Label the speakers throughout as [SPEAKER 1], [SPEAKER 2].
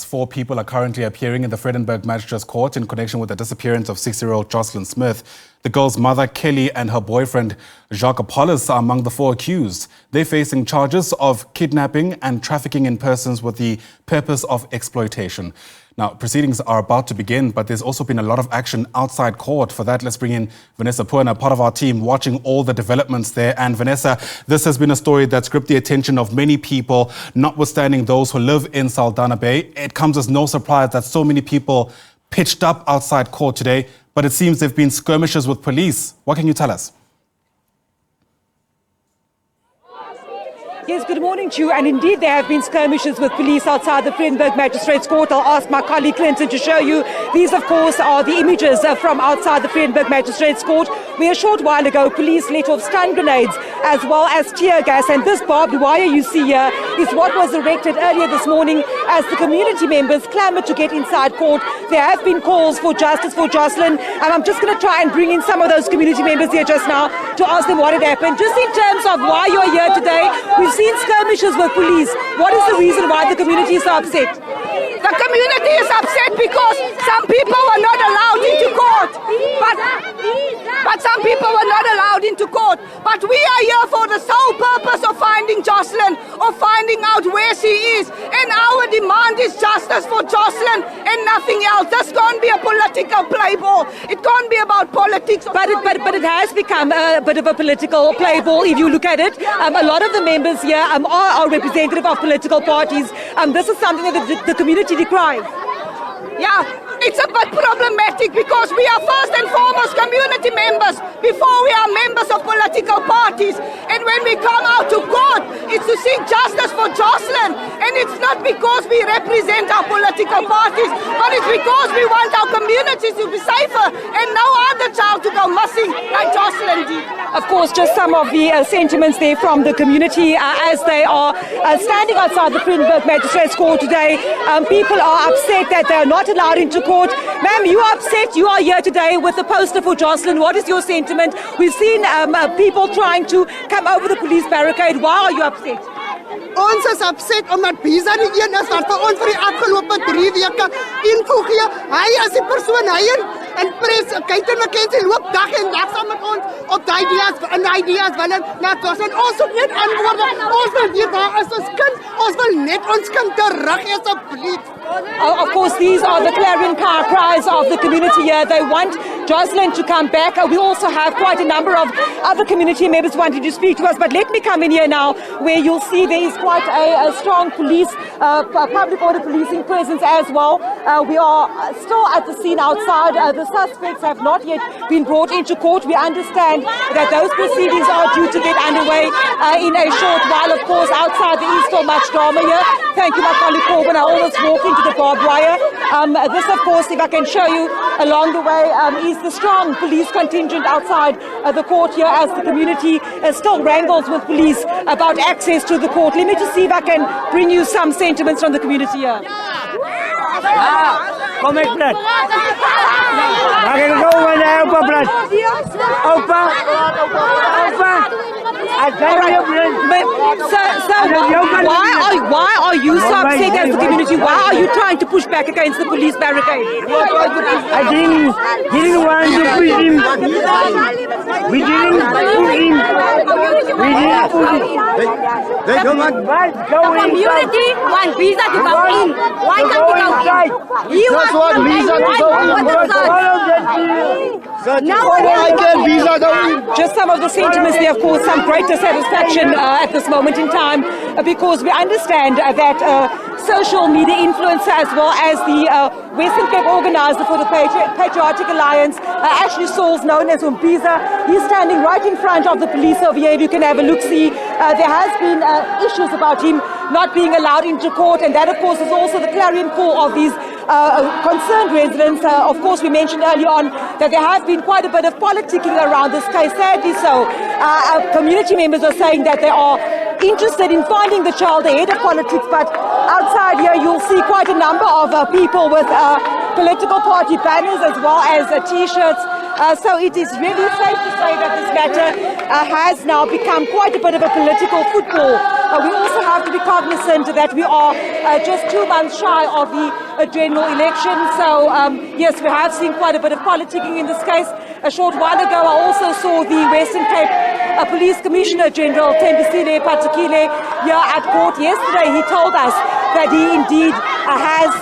[SPEAKER 1] 4 people are currently appearing in the Vredenburg Magistrates Court in connection with the disappearance of 6-year-old Joslin Smith. The girl's mother, Kelly, and her boyfriend, Jacques Apollos, are among the 4 accused. They're facing charges of kidnapping and trafficking in persons with the purpose of exploitation. Now, proceedings are about to begin, but there's also been a lot of action outside court. For that, let's bring in Vanessa Purna, part of our team, watching all the developments there. And Vanessa, this has been a story that's gripped the attention of many people, notwithstanding those who live in Saldanha Bay. It comes as no surprise that so many people pitched up outside court today, but it seems there have been skirmishes with police. What can you tell us?
[SPEAKER 2] Yes, good morning to you. And indeed, there have been skirmishes with police outside the Vredenburg Magistrates Court. I'll ask my colleague Clinton to show you. These, of course, are the images from outside the Vredenburg Magistrates Court, where a short while ago, police let off stun grenades as well as tear gas. And this barbed wire you see here is what was erected earlier this morning as the community members clamoured to get inside court. There have been calls for justice for Joslin, and I'm just going to try and bring in some of those community members here just now to ask them what had happened. Just in terms of why you're here today, we've seen skirmishes with police. What is the reason why the community is so upset?
[SPEAKER 3] The community is upset because some people were not allowed into court. But some people were not allowed into court. But we are here for the sole purpose of finding Joslin, of finding out where she is. And our demand is justice for Joslin and nothing else. This can't be a political play ball. It can't be about politics.
[SPEAKER 2] But it has become a bit of a political play ball if you look at it. A lot of the members here are representative of political parties. This is something that the community decries.
[SPEAKER 3] Yeah, it's a bit problematic because we are first and foremost community members before we are members of political parties. And when we come out to court, it's to seek justice for Joslin. And it's not because we represent our political parties, but it's because we want our communities to be safer and no other child to go missing like Joslin did.
[SPEAKER 2] Of course, just some of the sentiments there from the community as they are standing outside the Vredenburg Magistrates Court today. People are upset that they are not allowed into court. Ma'am, you are upset. You are here today with the poster for Joslin. What is your sentiment? We've seen people trying to come over the police barricade. Why are you upset?
[SPEAKER 4] Ons is upset omdat Bisa die een is wat vir ons vir die afgelope 3 weke info gee. Hy is die persoon, hy en pres, Keitel McKenzie loop dag en dag saam met ons op die ideas wil net Joslin. Ons het net antwoorde. Ons wil weet waar is ons kind? Ons wil net ons kind terug asseblief.
[SPEAKER 2] Of course, these are the clarion cries of the community here. They want Joslin to come back. We also have quite a number of other community members wanting to speak to us. But let me come in here now, where you'll see there is quite a strong police, public order policing presence as well. We are still at the scene outside. The suspects have not yet been brought into court. We understand that those proceedings are due to get underway in a short while. Of course, outside there is still much drama here. Thank you, my colleague Corbin. I always walk into the barbed wire. This, of course, if I can show you along the way, is the strong police contingent outside the court here as the community still wrangles with police about access to the court. Let me just see if I can bring you some sentiments from the community here.
[SPEAKER 5] Kom ek plat. Mag ek gou met jou op plat? Opa.
[SPEAKER 2] Why are you so upset as the community? Why are you trying to push back against the police barricade?
[SPEAKER 5] I didn't want to push him. We didn't push him.
[SPEAKER 4] They don't want
[SPEAKER 3] The community want Bisa to go in. Why can't he go in? He wants Bisa to go in.
[SPEAKER 4] Why can't Bisa go in?
[SPEAKER 2] Just some of the sentiments there, of course, some great dissatisfaction at this moment in time, because we understand that social media influencer as well as the Western Cape organizer for the Patriotic Alliance, Ashley Sauls, known as Umbiza, he's standing right in front of the police over here. If you can have a look-see, there has been issues about him not being allowed into court, and that, of course, is also the clarion call of these concerned residents. Of course, we mentioned earlier on that there has been quite a bit of politicking around this case. Sadly so, community members are saying that they are interested in finding the child ahead of politics, but outside here you'll see quite a number of people with political party banners as well as T-shirts. So it is really safe to say that this matter has now become quite a bit of a political football We also have to be cognizant that we are just 2 months shy of the general election. So, yes, we have seen quite a bit of politicking in this case. A short while ago, I also saw the Western Cape Police Commissioner General Tembisile Patukile here at court yesterday. He told us that he indeed has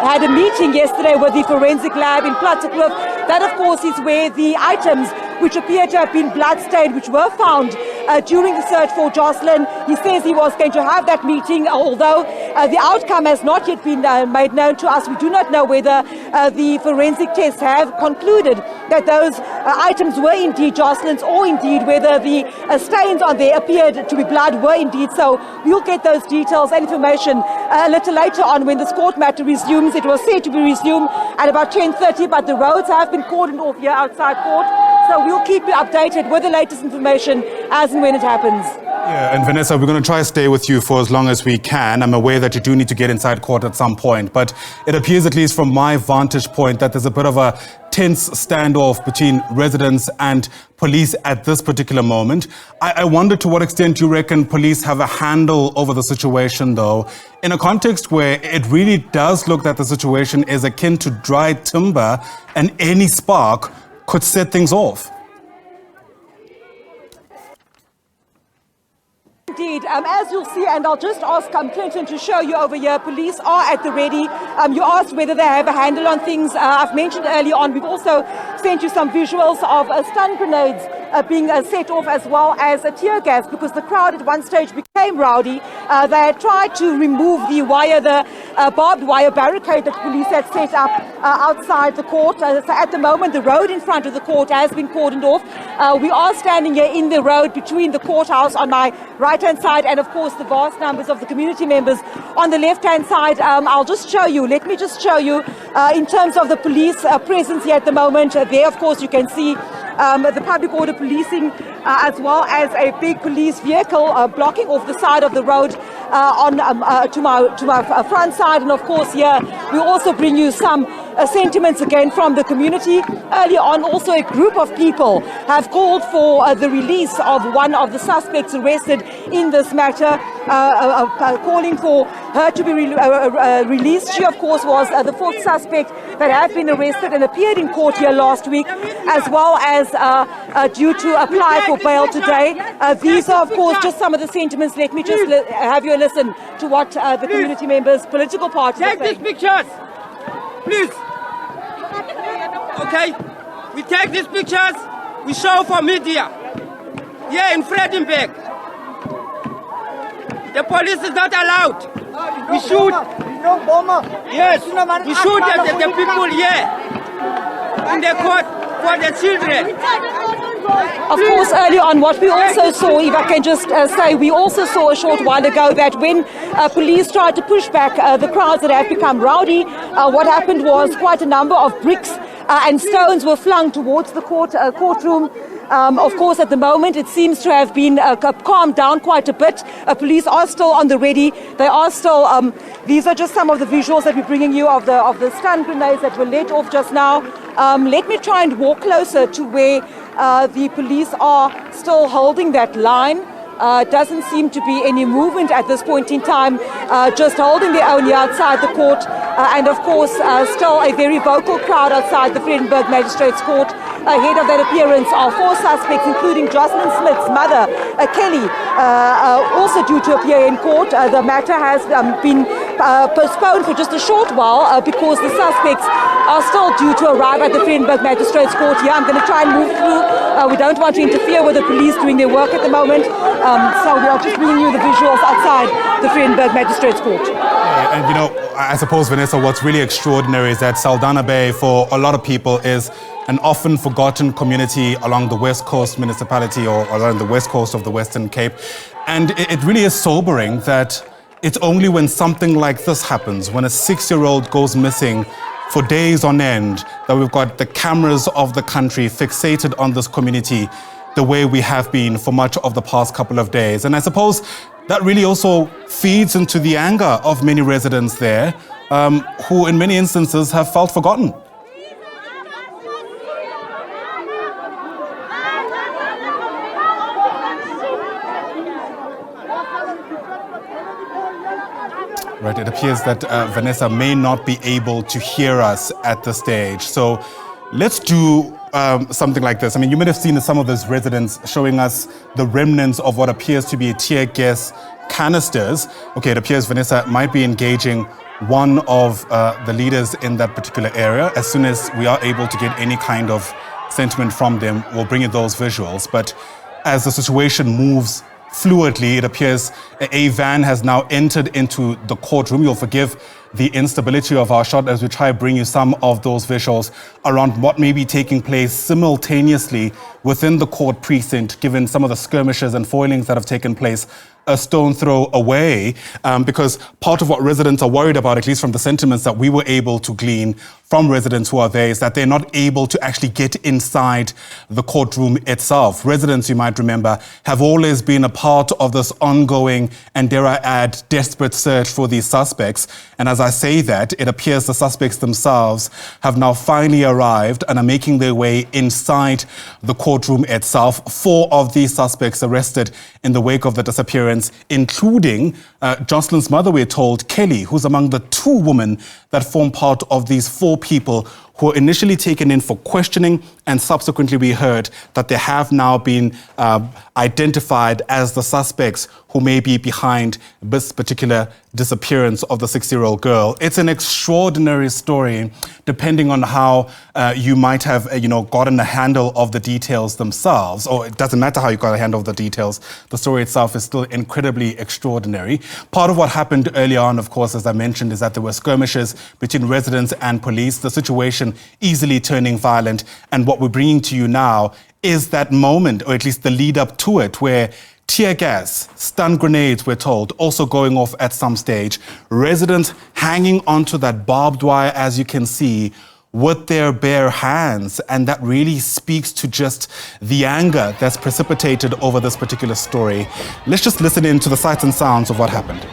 [SPEAKER 2] had a meeting yesterday with the forensic lab in Plattekloof. That, of course, is where the items which appear to have been bloodstained, which were found during the search for Joslin. He says he was going to have that meeting, although the outcome has not yet been made known to us. We do not know whether the forensic tests have concluded that those items were indeed Joslin's, or indeed whether the stains on there appeared to be blood were indeed so. We'll get those details and information a little later on when this court matter resumes. It was said to be resumed at about 10:30, but the roads have been cordoned off here outside court. So we'll keep you updated with the latest information as and when it happens.
[SPEAKER 1] Yeah, and Vanessa, we're going to try to stay with you for as long as we can. I'm aware that you do need to get inside court at some point, but it appears, at least from my vantage point, that there's a bit of a tense standoff between residents and police at this particular moment. I wonder to what extent you reckon police have a handle over the situation, though, in a context where it really does look that the situation is akin to dry timber and any spark could set things off.
[SPEAKER 2] Indeed, as you'll see, and I'll just ask Clinton to show you over here, police are at the ready. You asked whether they have a handle on things. I've mentioned earlier on, we've also sent you some visuals of stun grenades being set off, as well as a tear gas, because the crowd at one stage became rowdy. They had tried to remove the wire, the barbed wire barricade that police had set up outside the court. So at the moment, the road in front of the court has been cordoned off. We are standing here in the road between the courthouse on my right-hand side and, of course, the vast numbers of the community members on the left-hand side. I'll just show you. Let me just show you in terms of the police presence here at the moment. There, of course, you can see the public order policing, as well as a big police vehicle blocking off the side of the road to my front side. And of course, here we also bring you some sentiments again from the community. Earlier on, also a group of people have called for the release of one of the suspects arrested in this matter, calling for her to be released. She, of course, was the fourth suspect that had been arrested and appeared in court here last week, as well as due to apply for bail today. These are, of course, just some of the sentiments. Let me just have you listen to what the community members, political parties are saying.
[SPEAKER 6] Take these pictures, please. Okay, we take these pictures, we show for media. Here in Vredenburg, the police is not allowed. We shoot. Yes, we shoot the people here in the court for the children.
[SPEAKER 2] Of course, earlier on, what we also saw, if I can just say, we also saw a short while ago that when police tried to push back the crowds that have become rowdy, what happened was quite a number of bricks and stones were flung towards the courtroom. Of course, at the moment, it seems to have been calmed down quite a bit. Police are still on the ready. They are still. These are just some of the visuals that we're bringing you of the stun grenades that were let off just now. Let me try and walk closer to where the police are still holding that line. Doesn't seem to be any movement at this point in time, just holding their own here outside the court. And of course, still a very vocal crowd outside the Vredenburg Magistrates Court ahead of that appearance of four suspects, including Joslin Smith's mother, Kelly, also due to appear in court. The matter has been postponed for just a short while because the suspects are still due to arrive at the Vredenburg Magistrates Court here. I'm going to try and move through. We don't want to interfere with the police doing their work at the moment. So we are just bringing you the visuals outside the Vredenburg Magistrates Court.
[SPEAKER 1] And you know, I suppose, Vanessa, what's really extraordinary is that Saldanha Bay, for a lot of people, is an often forgotten community along the West Coast municipality or along the West Coast of the Western Cape. And it really is sobering that it's only when something like this happens, when a 6-year-old goes missing for days on end, that we've got the cameras of the country fixated on this community the way we have been for much of the past couple of days. And I suppose that really also feeds into the anger of many residents there, who in many instances have felt forgotten. Right, it appears that Vanessa may not be able to hear us at this stage. So let's do something like this. I mean, you might have seen some of those residents showing us the remnants of what appears to be tear gas canisters. Okay, it appears Vanessa might be engaging one of the leaders in that particular area. As soon as we are able to get any kind of sentiment from them, we'll bring you those visuals. But as the situation moves fluidly, it appears a van has now entered into the courtroom. You'll forgive the instability of our shot as we try to bring you some of those visuals around what may be taking place simultaneously within the court precinct, given some of the skirmishes and foilings that have taken place a stone throw away, because part of what residents are worried about, at least from the sentiments that we were able to glean from residents who are there, is that they're not able to actually get inside the courtroom itself. Residents, you might remember, have always been a part of this ongoing and, dare I add, desperate search for these suspects. And as I say that, it appears the suspects themselves have now finally arrived and are making their way inside the courtroom itself. 4 of these suspects arrested in the wake of the disappearance, including Joslin's mother, we're told, Kelly, who's among the 2 women that form part of these 4 people who were initially taken in for questioning, and subsequently we heard that they have now been identified as the suspects who may be behind this particular disappearance of the 6-year-old girl. It's an extraordinary story, depending on how you might have, gotten a handle of the details themselves, or it doesn't matter how you got a handle of the details. The story itself is still incredibly extraordinary. Part of what happened early on, of course, as I mentioned, is that there were skirmishes between residents and police, the situation easily turning violent. And what we're bringing to you now is that moment, or at least the lead up to it, where tear gas, stun grenades, we're told, also going off at some stage. Residents hanging onto that barbed wire, as you can see, with their bare hands. And that really speaks to just the anger that's precipitated over this particular story. Let's just listen in to the sights and sounds of what happened.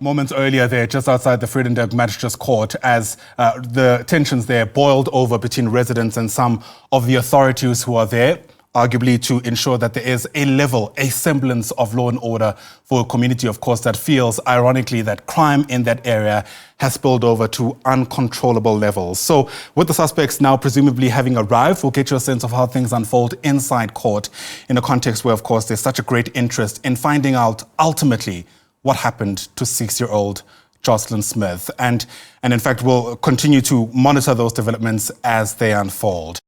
[SPEAKER 1] Moments earlier there, just outside the Vredenburg Magistrates Court, as the tensions there boiled over between residents and some of the authorities who are there, arguably to ensure that there is a semblance of law and order for a community, of course, that feels, ironically, that crime in that area has spilled over to uncontrollable levels. So with the suspects now presumably having arrived, we'll get you a sense of how things unfold inside court in a context where, of course, there's such a great interest in finding out ultimately what happened to 6-year-old Joslin Smith. And in fact, we'll continue to monitor those developments as they unfold.